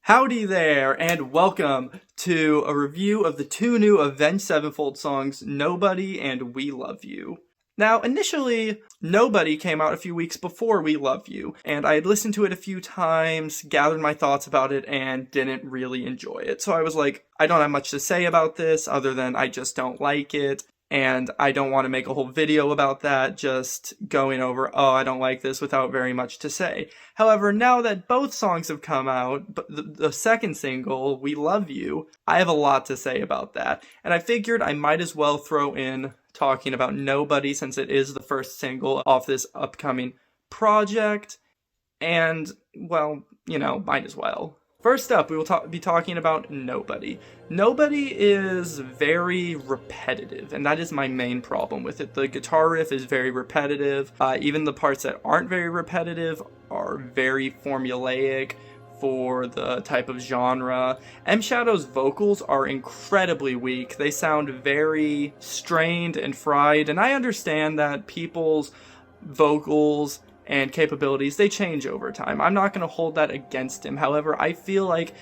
Howdy there, and welcome to a review of the two new Avenged Sevenfold songs, Nobody and We Love You. Now, initially, Nobody came out a few weeks before We Love You, and I had listened to it a few times, gathered my thoughts about it, and didn't really enjoy it. So I was like, I don't have much to say about this, other than I just don't like it. And I don't want to make a whole video about that, just going over, oh, I don't like this without very much to say. However, now that both songs have come out, but the second single, We Love You, I have a lot to say about that. And I figured I might as well throw in talking about Nobody since it is the first single off this upcoming project. And, well, might as well. First up, we will be talking about Nobody. Nobody is very repetitive, and that is my main problem with it. The guitar riff is very repetitive. Even the parts that aren't very repetitive are very formulaic for the type of genre. M Shadow's vocals are incredibly weak. They sound very strained and fried, and I understand that people's vocals and capabilities, they change over time. I'm not going to hold that against him. However, I feel like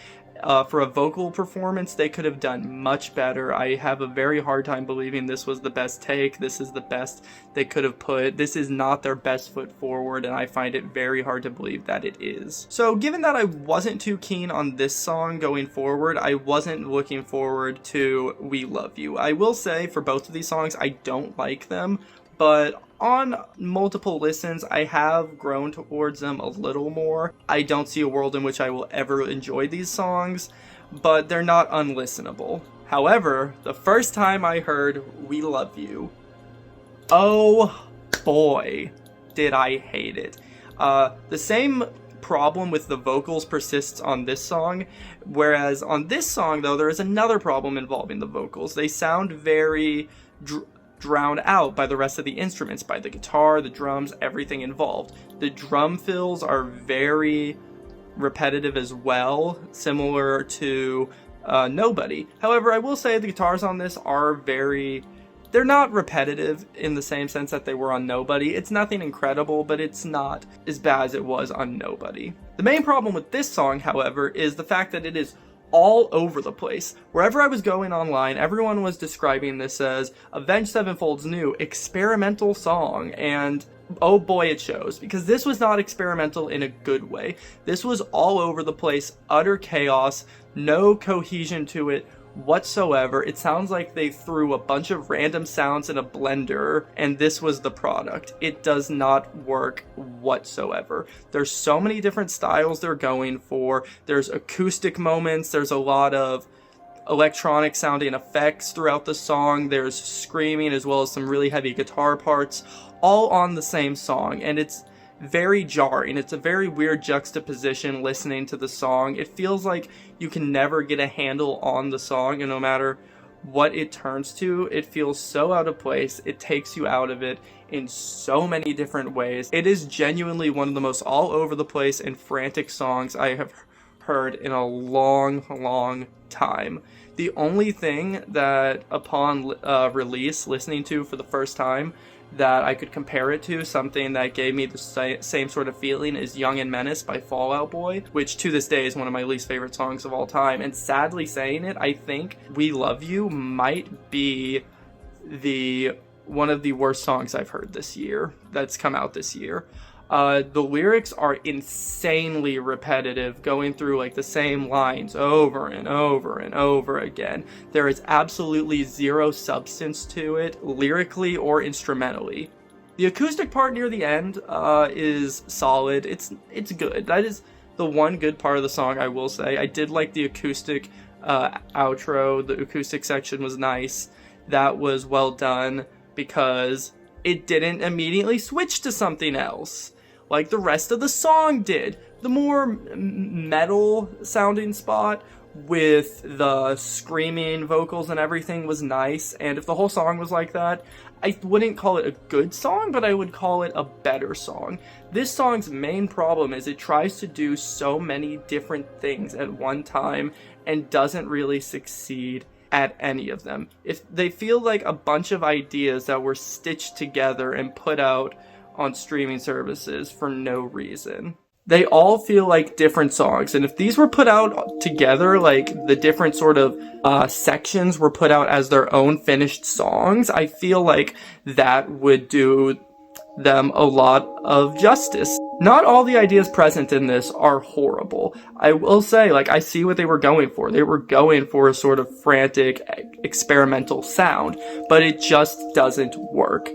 for a vocal performance, they could have done much better. I have a very hard time believing this was the best take. This is the best they could have put. This is not their best foot forward, and I find it very hard to believe that it is. So given that I wasn't too keen on this song going forward, I wasn't looking forward to We Love You. I will say for both of these songs, I don't like them, but on multiple listens, I have grown towards them a little more. I don't see a world in which I will ever enjoy these songs, but they're not unlistenable. However, the first time I heard We Love You, oh boy, did I hate it. The same problem with the vocals persists on this song, whereas on this song, though, there is another problem involving the vocals. They sound very drowned out by the rest of the instruments, by the guitar, the drums, everything involved. The drum fills are very repetitive as well, similar to Nobody. However, I will say the guitars on this are they're not repetitive in the same sense that they were on Nobody. It's nothing incredible, but it's not as bad as it was on Nobody. The main problem with this song, however, is the fact that it is all over the place. Wherever I was going online, everyone was describing this as Avenged Sevenfold's new experimental song, and oh boy it shows, because this was not experimental in a good way. This was all over the place, utter chaos, no cohesion to it whatsoever. It sounds like they threw a bunch of random sounds in a blender and this was the product. It does not work whatsoever. There's so many different styles they're going for. There's acoustic moments, there's a lot of electronic sounding effects throughout the song, there's screaming as well as some really heavy guitar parts, all on the same song, and it's very jarring. It's a very weird juxtaposition listening to the song. It feels like you can never get a handle on the song, and no matter what it turns to, it feels so out of place. It takes you out of it in so many different ways. It is genuinely one of the most all over the place and frantic songs I have heard in a long time. The only thing that upon release, listening to for the first time, that I could compare it to, something that gave me the same sort of feeling, is Young and Menace by Fall Out Boy, which to this day is one of my least favorite songs of all time. And sadly saying it, I think We Love You might be one of the worst songs I've heard this year, that's come out this year. The lyrics are insanely repetitive, going through like the same lines over and over and over again. There is absolutely zero substance to it, lyrically or instrumentally. The acoustic part near the end is solid. It's good. That is the one good part of the song, I will say. I did like the acoustic outro. The acoustic section was nice. That was well done because it didn't immediately switch to something else like the rest of the song did. The more metal sounding spot with the screaming vocals and everything was nice, and if the whole song was like that, I wouldn't call it a good song, but I would call it a better song. This song's main problem is it tries to do so many different things at one time and doesn't really succeed at any of them. If they feel like a bunch of ideas that were stitched together and put out on streaming services for no reason. they all feel like different songs. And if these were put out together, like the different sort of sections were put out as their own finished songs, I feel like that would do them a lot of justice. Not all the ideas present in this are horrible. I will say, like, I see what they were going for. They were going for a sort of frantic, experimental sound, but it just doesn't work.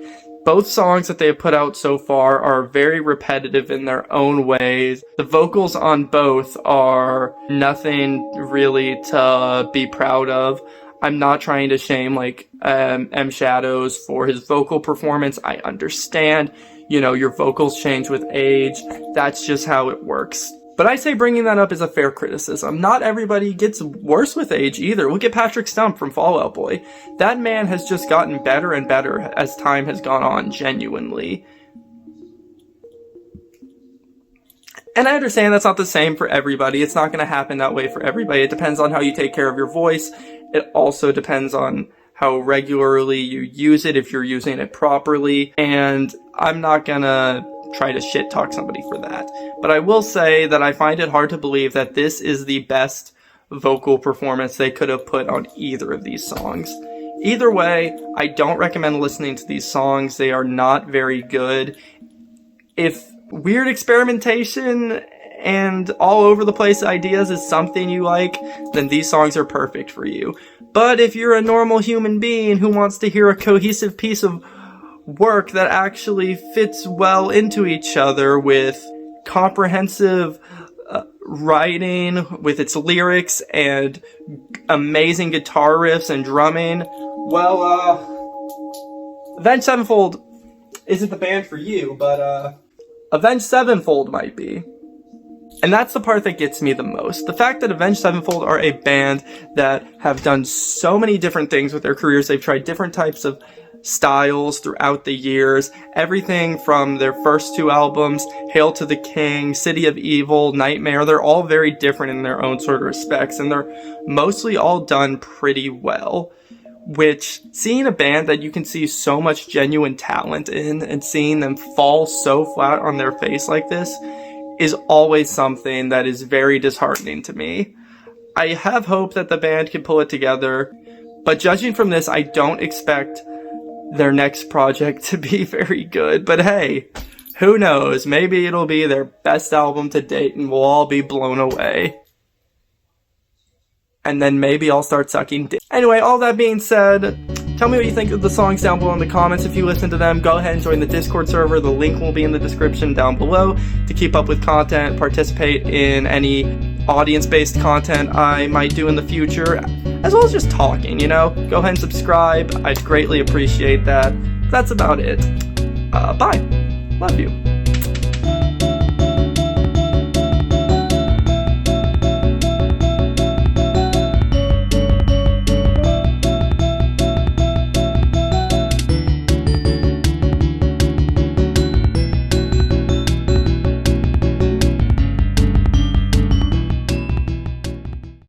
Both songs that they have put out so far are very repetitive in their own ways. The vocals on both are nothing really to be proud of. I'm not trying to shame, like, M Shadows for his vocal performance. I understand, you know, your vocals change with age. That's just how it works. But I say bringing that up is a fair criticism. Not everybody gets worse with age either. Look at Patrick Stump from Fall Out Boy. That man has just gotten better and better as time has gone on, genuinely. And I understand that's not the same for everybody. It's not going to happen that way for everybody. It depends on how you take care of your voice. It also depends on how regularly you use it, if you're using it properly. And I'm not going to try to shit talk somebody for that. But I will say that I find it hard to believe that this is the best vocal performance they could have put on either of these songs. Either way, I don't recommend listening to these songs. They are not very good. If weird experimentation and all over the place ideas is something you like, then these songs are perfect for you. But if you're a normal human being who wants to hear a cohesive piece of work that actually fits well into each other with comprehensive writing, with its lyrics and amazing guitar riffs and drumming, well, Avenged Sevenfold isn't the band for you, but Avenged Sevenfold might be. And that's the part that gets me the most. The fact that Avenged Sevenfold are a band that have done so many different things with their careers. They've tried different types of styles throughout the years. Everything from their first two albums, Hail to the King, City of Evil, Nightmare, they're all very different in their own sort of respects, and they're mostly all done pretty well. Which, seeing a band that you can see so much genuine talent in, and seeing them fall so flat on their face like this, is always something that is very disheartening to me. I have hope that the band can pull it together, but judging from this, I don't expect their next project to be very good. But hey, who knows? Maybe it'll be their best album to date and we'll all be blown away. And then maybe I'll start sucking dick. Anyway, all that being said, tell me what you think of the songs down below in the comments. If you listen to them, go ahead and join the Discord server. The link will be in the description down below to keep up with content, participate in any audience-based content I might do in the future, as well as just talking, you know? Go ahead and subscribe. I'd greatly appreciate that. That's about it. Bye. Love you.